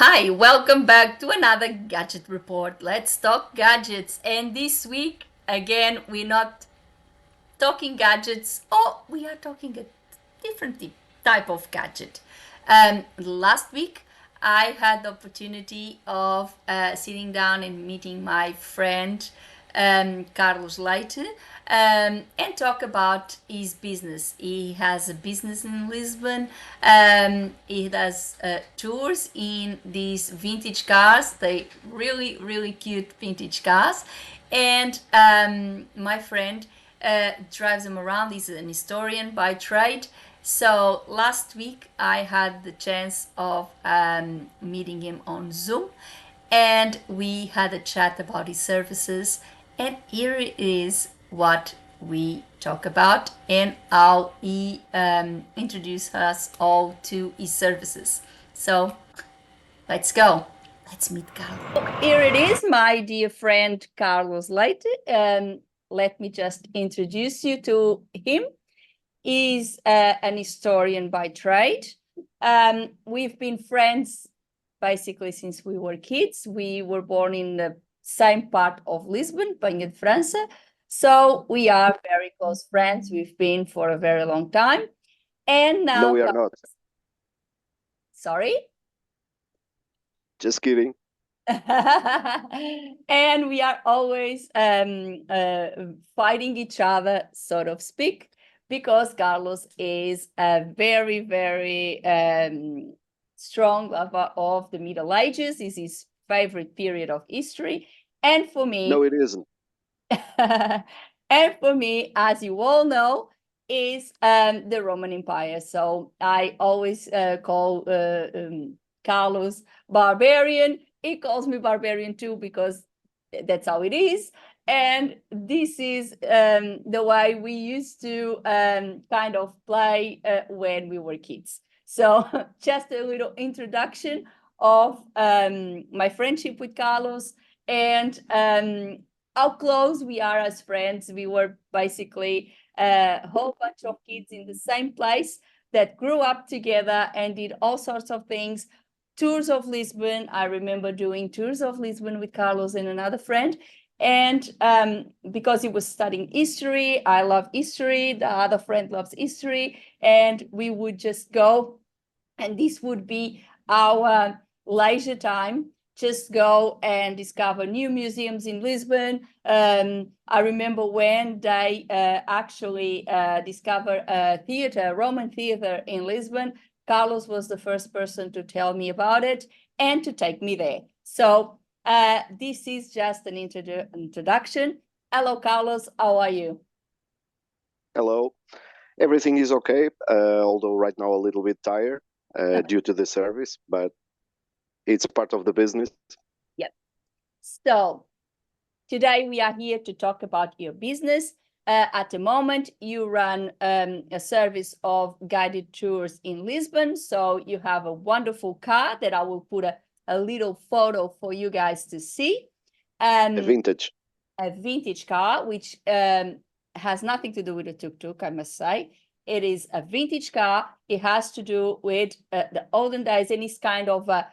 Hi, welcome back to another Gadget Report. Let's talk gadgets. And this week, again, we're not talking gadgets, or we are talking a different type of gadget. Last week, I had the opportunity of sitting down and meeting my friend Carlos Leite and talk about his business. He has a business in Lisbon. He does tours in these vintage cars. They really, really cute vintage cars. And my friend drives them around. He's an historian by trade. So last week I had the chance of meeting him on Zoom, and we had a chat about his services. And here is what we talk about and how he introduced us all to his services. So let's go. Let's meet Carlos. Here it is, my dear friend Carlos Leite. Let me just introduce you to him. He's an historian by trade. We've been friends basically since we were kids. We were born in the same part of Lisbon, Belém France. So we are very close friends. We've been for a very long time. And now... No, we are not. Sorry? Just kidding. And we are always fighting each other, so to speak, because Carlos is a very, very strong lover of the Middle Ages. Is his favorite period of history. And for me... No, it isn't. And for me, as you all know, is the Roman Empire. So I always call Carlos barbarian. He calls me barbarian too, because that's how it is. And this is the way we used to kind of play when we were kids. So just a little introduction of my friendship with Carlos and how close we are as friends. We were basically a whole bunch of kids in the same place that grew up together and did all sorts of things. Tours of Lisbon. I remember doing tours of Lisbon with Carlos and another friend. And because he was studying history, I love history. The other friend loves history. And we would just go, and this would be our leisure time. Just go and discover new museums in Lisbon. I remember when they actually discovered a theater, a Roman theater in Lisbon. Carlos was the first person to tell me about it and to take me there. So this is just an introduction. Hello, Carlos. How are you? Hello. Everything is okay, although right now a little bit tired due to the service, but it's part of the business. Yep. So today we are here to talk about your business. At the moment, you run a service of guided tours in Lisbon. So you have a wonderful car that I will put a little photo for you guys to see. A vintage. A vintage car, which has nothing to do with a tuk-tuk, I must say. It is a vintage car. It has to do with the olden days, and it's kind of a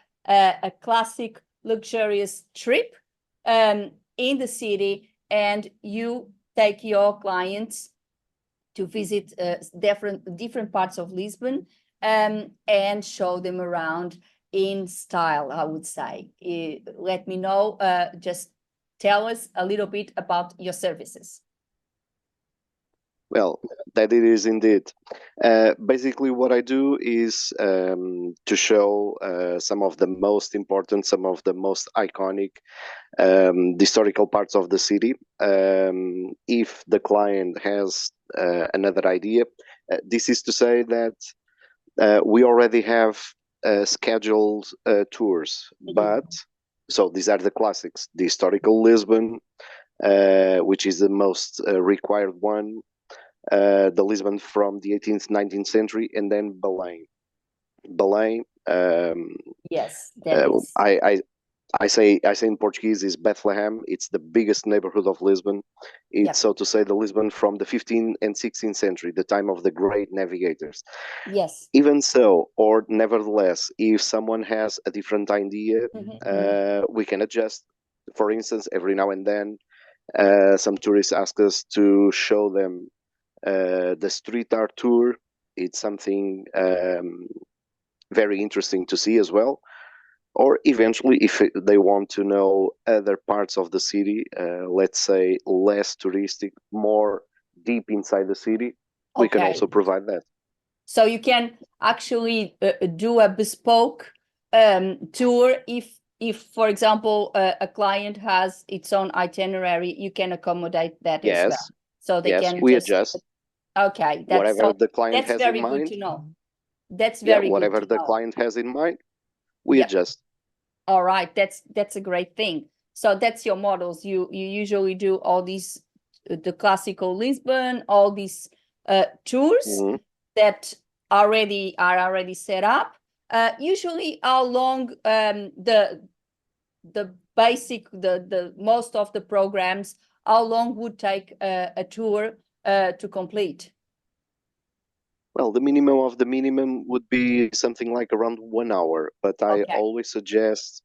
classic, luxurious trip in the city, and you take your clients to visit different parts of Lisbon and show them around in style, I would say. Let me know, just tell us a little bit about your services. Well, that it is indeed. Basically, what I do is to show some of the most important, some of the most iconic the historical parts of the city. If the client has another idea, this is to say that we already have scheduled tours, but so these are the classics: the historical Lisbon, which is the most required one, the Lisbon from the 18th, 19th century, and then Belém. Belém. Yes, that is. I say in Portuguese is Bethlehem. It's the biggest neighborhood of Lisbon. It's Yep. so to say the Lisbon from the 15th and 16th century, the time of the great navigators. Yes. Even so, or nevertheless, if someone has a different idea, we can adjust. For instance, every now and then, some tourists ask us to show them the street art tour. It's something very interesting to see as well. Or eventually, if they want to know other parts of the city, let's say less touristic, more deep inside the city, we can Okay. also provide that. So you can actually do a bespoke tour if, for example, a client has its own itinerary, you can accommodate that as well. Yes, So they yes, can we just, adjust okay, whatever the client that's has in very good mind. to know. That's Yeah, very good whatever to the know. client has in mind, we Yep. adjust. All right, that's a great thing. So that's your models. You usually do all these, the classical Lisbon, all these tours that are already set up. Usually, how long the basic the most of the programs, how long would take a tour to complete? Well, the minimum of the minimum would be something like around 1 hour, but I Okay. always suggest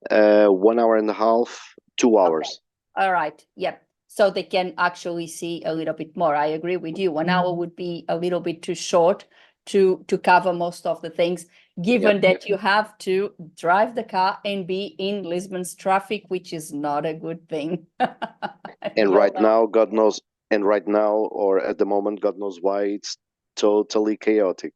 1 hour and a half, 2 hours. Okay. All right. Yep. So they can actually see a little bit more. I agree with you. 1 hour would be a little bit too short to cover most of the things, given that you have to drive the car and be in Lisbon's traffic, which is not a good thing. And We all right know. now, God knows, and right now, or at the moment, God knows why it's totally chaotic.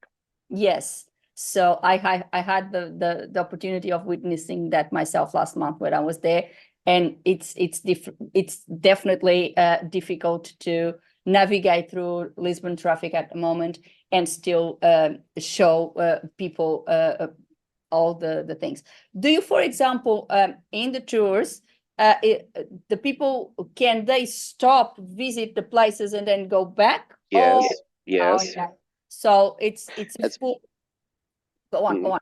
Yes. So I had the opportunity of witnessing that myself last month when I was there, and it's definitely difficult to navigate through Lisbon traffic at the moment and still show people all the things. Do you, for example, in the tours, the people, can they stop, visit the places, and then go back? Yes, Oh, yes. okay. So it's a As, full. Go on, go on,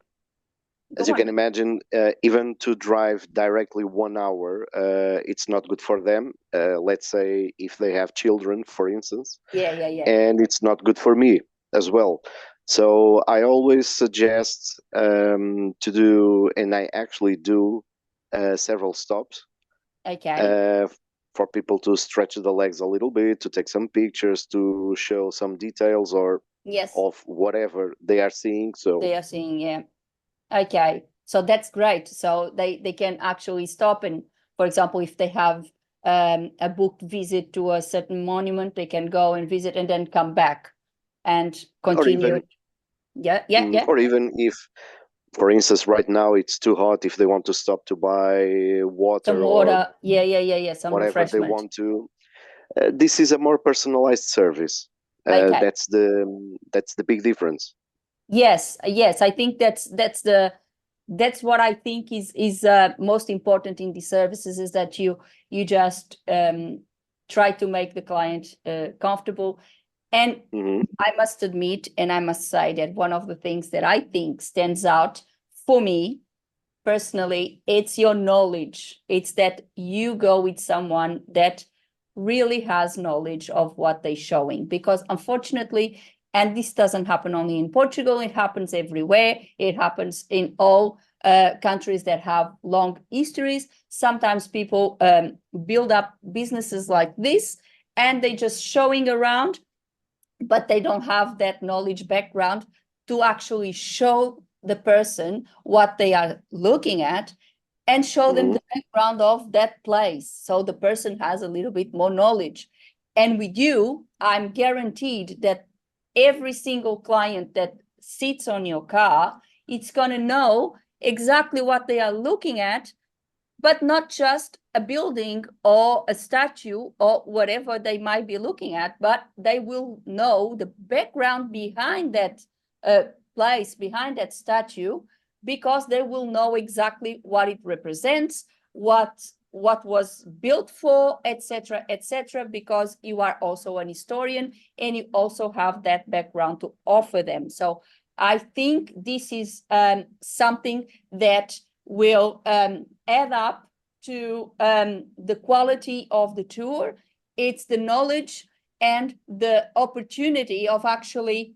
as go you on. can imagine, even to drive directly 1 hour, it's not good for them. Let's say if they have children, for instance, Yeah. and it's not good for me as well. So I always suggest to do, and I actually do several stops Okay. for people to stretch the legs a little bit, to take some pictures, to show some details or Yes, of whatever they are seeing. So, they are seeing. Yeah. Okay. So that's great. So they can actually stop, and, for example, if they have a booked visit to a certain monument, they can go and visit and then come back and or continue. even, Yeah. or even if, for instance, right now it's too hot, if they want to stop to buy Some water or water. Yeah. Some whatever they refreshment. want to, this is a more personalized service. Okay. That's the big difference. Yes. I think that's what I think is most important in these services, is that you just try to make the client comfortable. And I must admit, and I must say, that one of the things that I think stands out for me personally, it's your knowledge. It's that you go with someone that really has knowledge of what they're showing, because unfortunately, and this doesn't happen only in Portugal, it happens everywhere. It happens in all countries that have long histories. Sometimes people build up businesses like this, and they just showing around, but they don't have that knowledge background to actually show the person what they are looking at and show them the background of that place, so the person has a little bit more knowledge. And with you, I'm guaranteed that every single client that sits on your car, it's going to know exactly what they are looking at, but not just a building or a statue or whatever they might be looking at, but they will know the background behind that place, behind that statue, because they will know exactly what it represents, what was built for, etc., because you are also an historian and you also have that background to offer them. So I think this is something that will add up to the quality of the tour. It's the knowledge and the opportunity of actually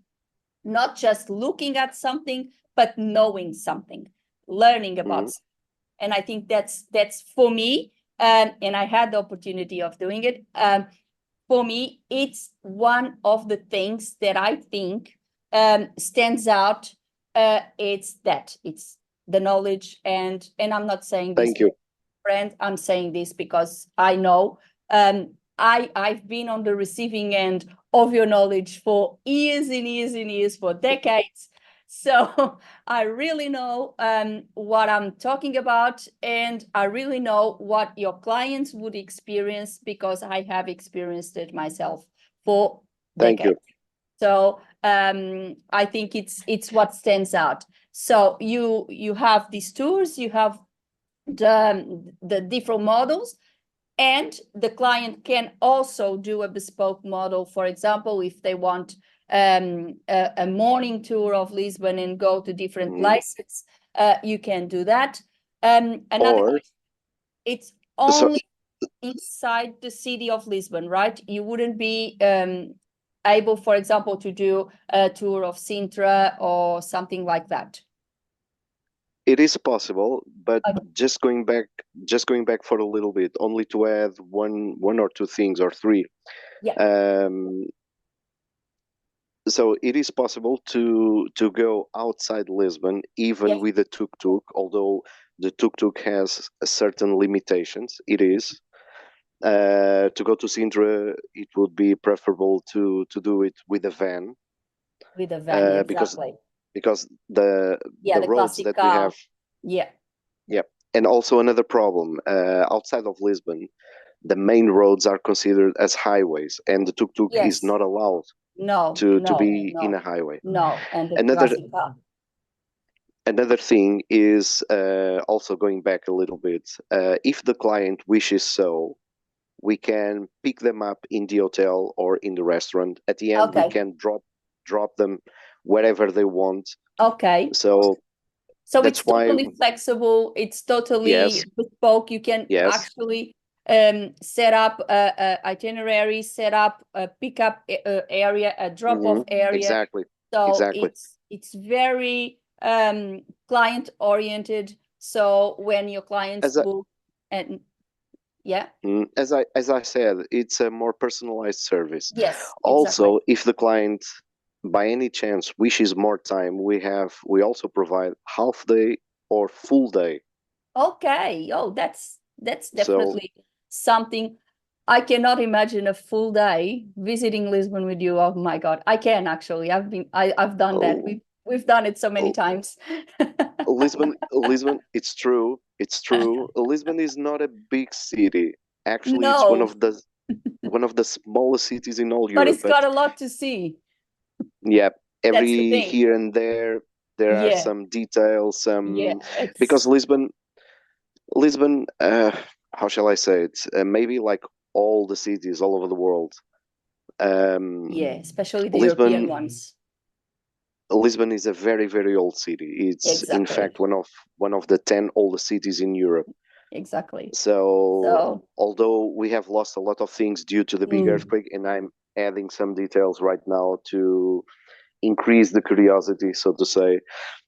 not just looking at something, but knowing something, learning about something. And I think that's for me, and I had the opportunity of doing it. For me, it's one of the things that I think stands out. It's the knowledge, and I'm not saying this. Thank you. Friend, I'm saying this because I know I've been on the receiving end of your knowledge for years and years and years, for decades. So I really know what I'm talking about, and I really know what your clients would experience because I have experienced it myself for Thank decades. you. So I think it's what stands out. So you have these tours, you have the different models, and the client can also do a bespoke model. For example, if they want a morning tour of Lisbon and go to different places, you can do that. Another, it's only inside the city of Lisbon, right? You wouldn't be able, for example, to do a tour of Sintra or something like that. It is possible, but just going back for a little bit, only to add one or two things or three. Yeah. So it is possible to go outside Lisbon, even with a tuk-tuk, although the tuk-tuk has certain limitations. It is. To go to Sintra, it would be preferable to do it with a van. With a van, exactly. Because the roads that car. we have. Yeah. Yeah. And also another problem, outside of Lisbon, the main roads are considered as highways, and the tuk-tuk is not allowed to be in a highway. No, and another thing is also going back a little bit. If the client wishes so, we can pick them up in the hotel or in the restaurant. At the end, we can drop them wherever they want. Okay. So it's totally flexible. It's totally bespoke. You can actually set up a itinerary, set up a pickup area, a drop-off area. Exactly. So it's very client oriented. So when your clients book, and as I said, it's a more personalized service. Yes. Also, if the client by any chance wishes more time, we also provide half day or full day. Okay. Oh, that's definitely something. I cannot imagine a full day visiting Lisbon with you. Oh my God, I can actually. I've done that. We've done it so many times. Lisbon, it's true. Lisbon is not a big city. Actually, it's one of the smallest cities in all Europe. But it's got a lot to see. Yeah, every here and there are some details, because Lisbon, how shall I say it? Maybe like all the cities all over the world. Especially the European ones. Lisbon is a very, very old city. It's in fact one of the 10 oldest cities in Europe. Exactly. So although we have lost a lot of things due to the big earthquake, and I'm adding some details right now to increase the curiosity, so to say,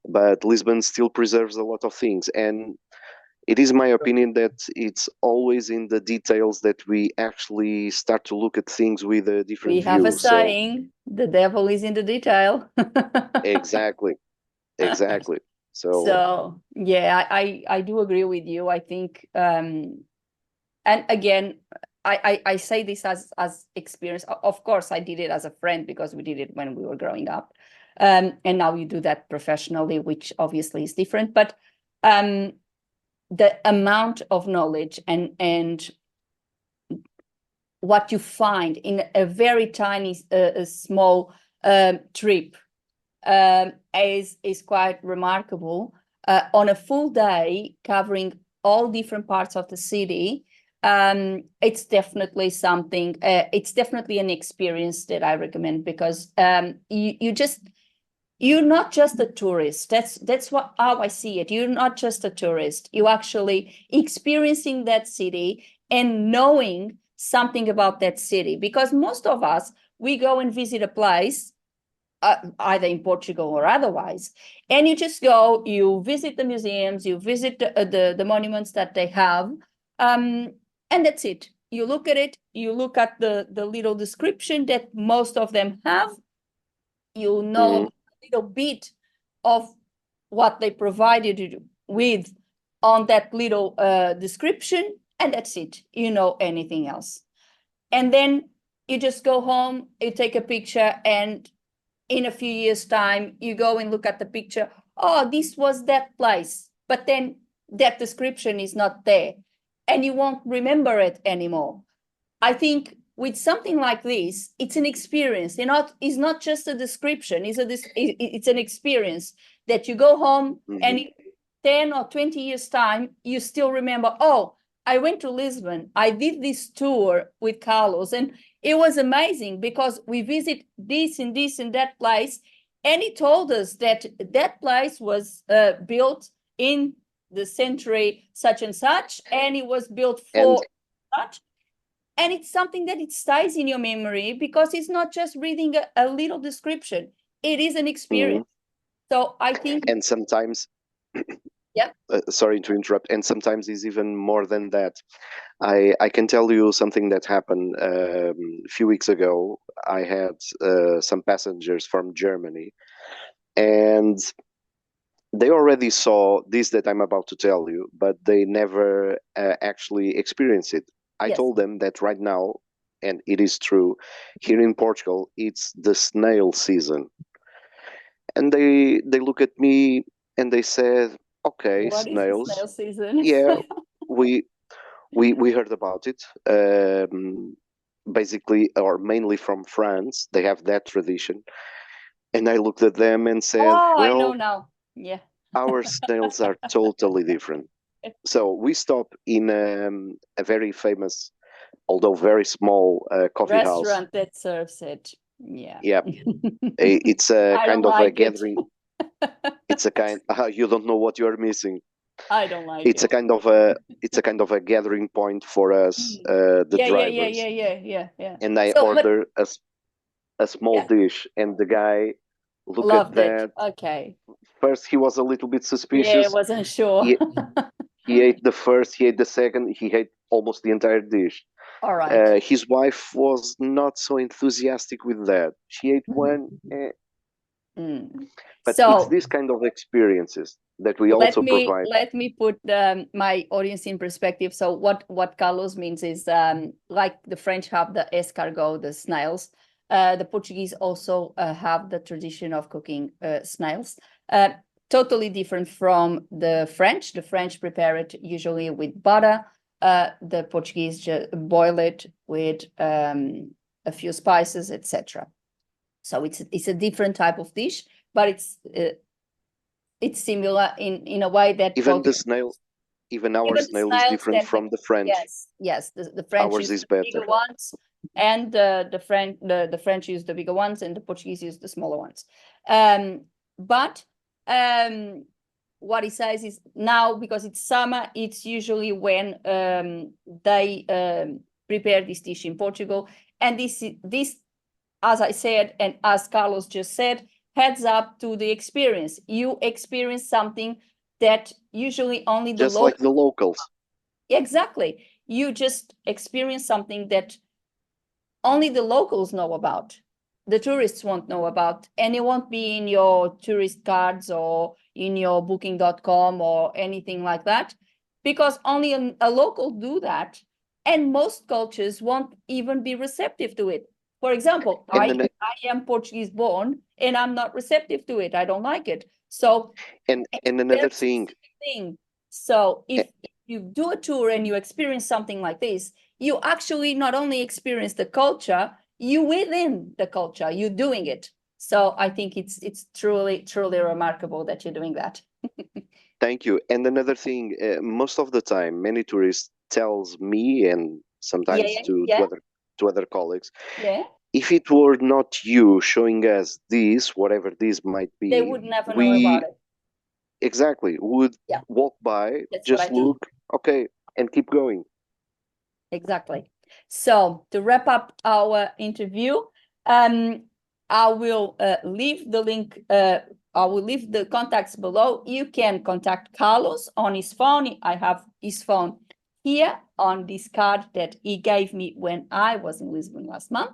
but Lisbon still preserves a lot of things, and it is my opinion that it's always in the details that we actually start to look at things with a different view. We have a saying, the devil is in the detail. Exactly. So yeah, I do agree with you. I think and again, I say this as experience. Of course, I did it as a friend because we did it when we were growing up. And now you do that professionally, which obviously is different. But the amount of knowledge and what you find in a very tiny, small trip is quite remarkable. On a full day covering all different parts of the city, it's definitely something. It's definitely an experience that I recommend, because you're not just a tourist. That's how I see it. You're not just a tourist. You're actually experiencing that city and knowing something about that city. Because most of us, we go and visit a place, either in Portugal or otherwise, and you just go, you visit the museums, you visit the monuments that they have, and that's it. You look at it, you look at the little description that most of them have, you know a little bit of what they provided you with on that little description, and that's it. You know anything else. And then you just go home, you take a picture, and in a few years' time, you go and look at the picture. Oh, this was that place. But then that description is not there, and you won't remember it anymore. I think with something like this, it's an experience. It's not just a description. It's an experience that you go home and in 10 or 20 years' time, you still remember, oh, I went to Lisbon. I did this tour with Carlos, and it was amazing because we visit this and this and that place. And he told us that that place was built in the century such and such, and it was built for such. And it's something that it stays in your memory because it's not just reading a little description. It is an experience. So I think, and sometimes, yeah, sorry to interrupt, and sometimes it's even more than that. I can tell you something that happened a few weeks ago. I had some passengers from Germany, and they already saw this that I'm about to tell you, but they never actually experienced it. I yes. told them that right now, and it is true, here in Portugal, it's the snail season. And they look at me and they said, "Okay, What is the snails. snail season?" Yeah, we we heard about it. Basically, or mainly from France, they have that tradition." And I looked at them and said, Oh, I know "Well, now. Yeah. our snails are totally different." So we stop in a very famous, although very small, coffee house. Restaurant that serves it. Yeah. Yeah, it's a I don't kind of a like it. gathering. It's a kind. You don't know what you're missing. I don't like It's a it. kind of a gathering point for us, the Yeah, yeah, yeah, drivers. yeah, yeah, yeah, yeah. And I So, but order a small yeah, dish, and the guy look at loved it. that. Okay. First, he was a little bit Yeah, suspicious. wasn't sure. He he ate the first, he ate the second, he ate almost the entire dish. All right. His wife was not so enthusiastic with that. She ate one, Mm. but it's So this kind of experiences that we also provide. let me put my audience in perspective. So what Carlos means is like the French have the escargot, the snails. The Portuguese also have the tradition of cooking snails. Totally different from the French. The French prepare it usually with butter. The Portuguese just boil it with a few spices, etc. So it's a different type of dish, but it's similar in a way that Even both, the snail, even our even the snail is snails different that from the French. yes, the French Ours use is the better. bigger ones, and the French use the bigger ones, and the Portuguese use the smaller ones. But what he says is now, because it's summer, it's usually when they prepare this dish in Portugal, and this, as I said, and as Carlos just said, heads up to the experience. You experience something that usually only the Just like the locals. Exactly. You just experience something that only the locals know about. The tourists won't know about, and it won't be in your tourist cards or in your booking.com or anything like that, because only a local do that, and most cultures won't even be receptive to it. For example, And I am Portuguese born, and I'm not receptive to it. I don't like it. So and it's and a another very thing. specific thing. So if you do a tour and you experience something like this, you actually not only experience the culture, you within the culture, you're doing it. So I think it's truly remarkable that you're doing that. Thank you. And another thing, most of the time, many tourists tells me and Yeah, sometimes yeah, to yeah, other colleagues, yeah. if it were not you showing us this, whatever this might be, They would never know we about it. exactly would Yeah, walk by, that's what I just do. look, okay, and keep going. Exactly. So to wrap up our interview, I will leave the link. I will leave the contacts below. You can contact Carlos on his phone. I have his phone here on this card that he gave me when I was in Lisbon last month.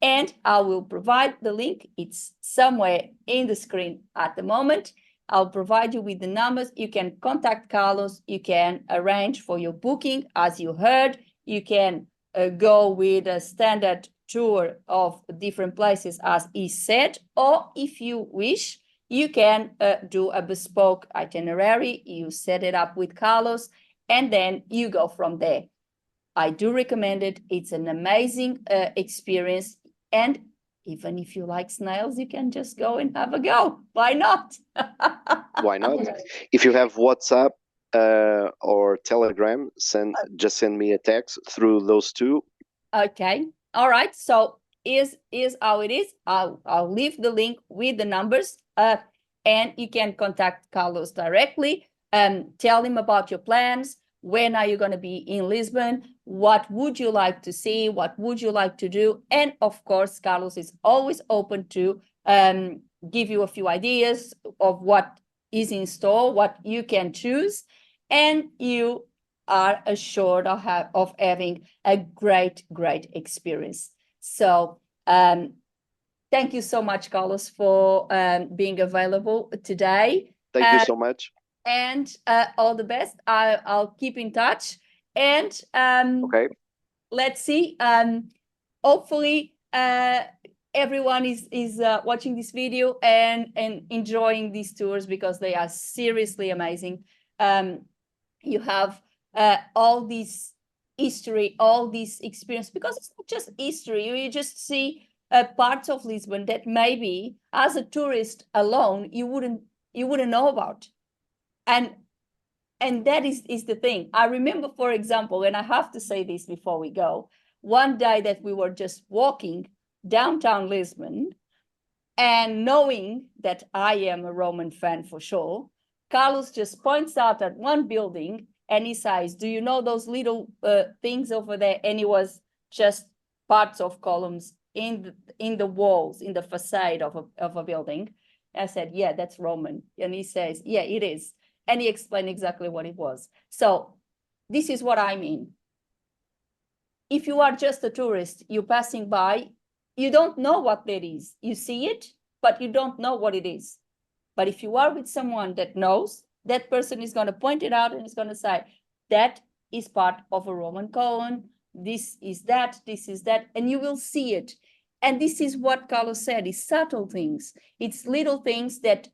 And I will provide the link. It's somewhere in the screen at the moment. I'll provide you with the numbers. You can contact Carlos. You can arrange for your booking. As you heard, you can go with a standard tour of different places, as he said, or if you wish, you can do a bespoke itinerary. You set it up with Carlos, and then you go from there. I do recommend it. It's an amazing experience. And even if you like snails, you can just go and have a go. Why not? Why not? If you have WhatsApp or Telegram, just send me a text through those two. Okay. All right. So is how it is. I'll leave the link with the numbers. And you can contact Carlos directly. Tell him about your plans. When are you going to be in Lisbon? What would you like to see? What would you like to do? And of course, Carlos is always open to give you a few ideas of what is in store, what you can choose, and you are assured of having a great experience. So thank you so much, Carlos, for being available today. Thank you so much. And all the best. I'll keep in touch. And Okay. let's see. Hopefully, everyone is watching this video and enjoying these tours, because they are seriously amazing. You have all this history, all this experience, because it's not just history. You just see parts of Lisbon that maybe as a tourist alone you wouldn't know about. And that is the thing. I remember, for example, and I have to say this before we go, one day that we were just walking downtown Lisbon, and knowing that I am a Roman fan for sure, Carlos just points out at one building and he says, "Do you know those little things over there?" And it was just parts of columns in the walls, in the facade of a building. I said, "Yeah, that's Roman." And he says, "Yeah, it is." And he explained exactly what it was. So this is what I mean. If you are just a tourist, you're passing by, you don't know what that is. You see it, but you don't know what it is. But if you are with someone that knows, that person is going to point it out and is going to say, that is part of a Roman column. This is that, and you will see it. And this is what Carlos said, is subtle things. It's little things that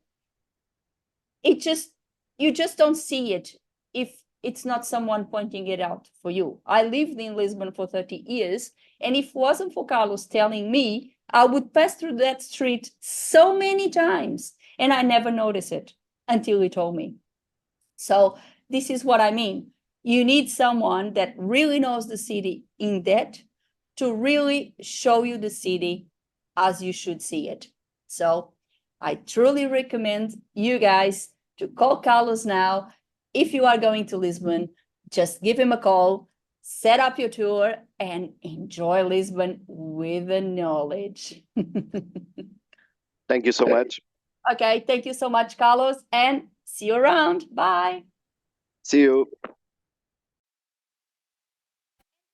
you just don't see it if it's not someone pointing it out for you. I lived in Lisbon for 30 years, and if it wasn't for Carlos telling me, I would pass through that street so many times, and I never noticed it until he told me. So this is what I mean. You need someone that really knows the city in depth to really show you the city as you should see it. So I truly recommend you guys to call Carlos now. If you are going to Lisbon, just give him a call, set up your tour, and enjoy Lisbon with the knowledge. Thank you so much. Okay, thank you so much, Carlos, and see you around. Bye. See you.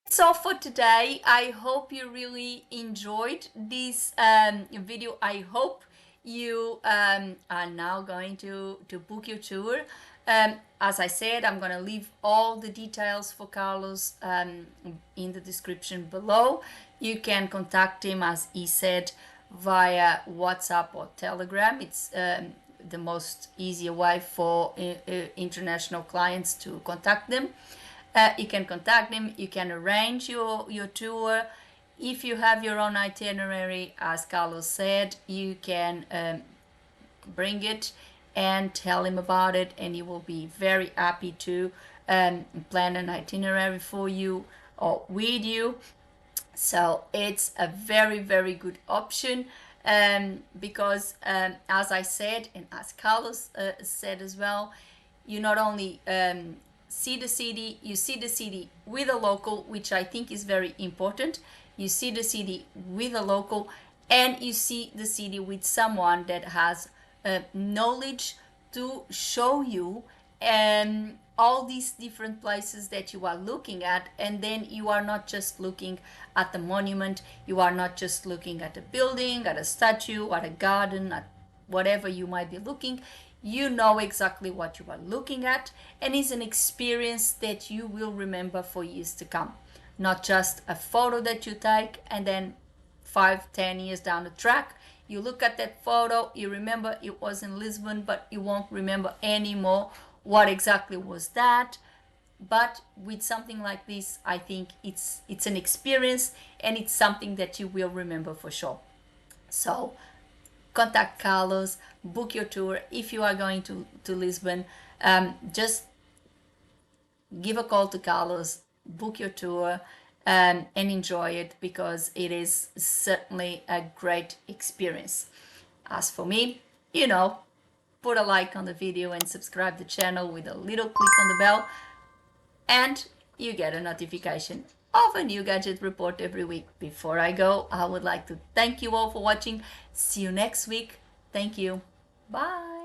That's all for today. I hope you really enjoyed this video. I hope you are now going to book your tour. As I said, I'm going to leave all the details for Carlos in the description below. You can contact him, as he said, via WhatsApp or Telegram. It's the most easier way for international clients to contact them. You can contact them, you can arrange your tour. If you have your own itinerary, as Carlos said, you can bring it and tell him about it, and he will be very happy to plan an itinerary for you or with you. So it's a very, very good option, because as I said, and as Carlos said as well, you not only see the city, you see the city with a local, which I think is very important. You see the city with a local, and you see the city with someone that has knowledge to show you all these different places that you are looking at. And then you are not just looking at the monument, you are not just looking at a building, at a statue, at a garden, at whatever you might be looking. You know exactly what you are looking at, and it's an experience that you will remember for years to come. Not just a photo that you take and then 5, 10 years down the track, you look at that photo, you remember it was in Lisbon, but you won't remember anymore what exactly was that. But with something like this, I think it's an experience, and it's something that you will remember for sure. So contact Carlos, book your tour. If you are going to Lisbon, just give a call to Carlos, book your tour, and enjoy it, because it is certainly a great experience. As for me, put a like on the video and subscribe the channel with a little click on the bell, and you get a notification of a new gadget report every week. Before I go, I would like to thank you all for watching. See you next week. Thank you. Bye.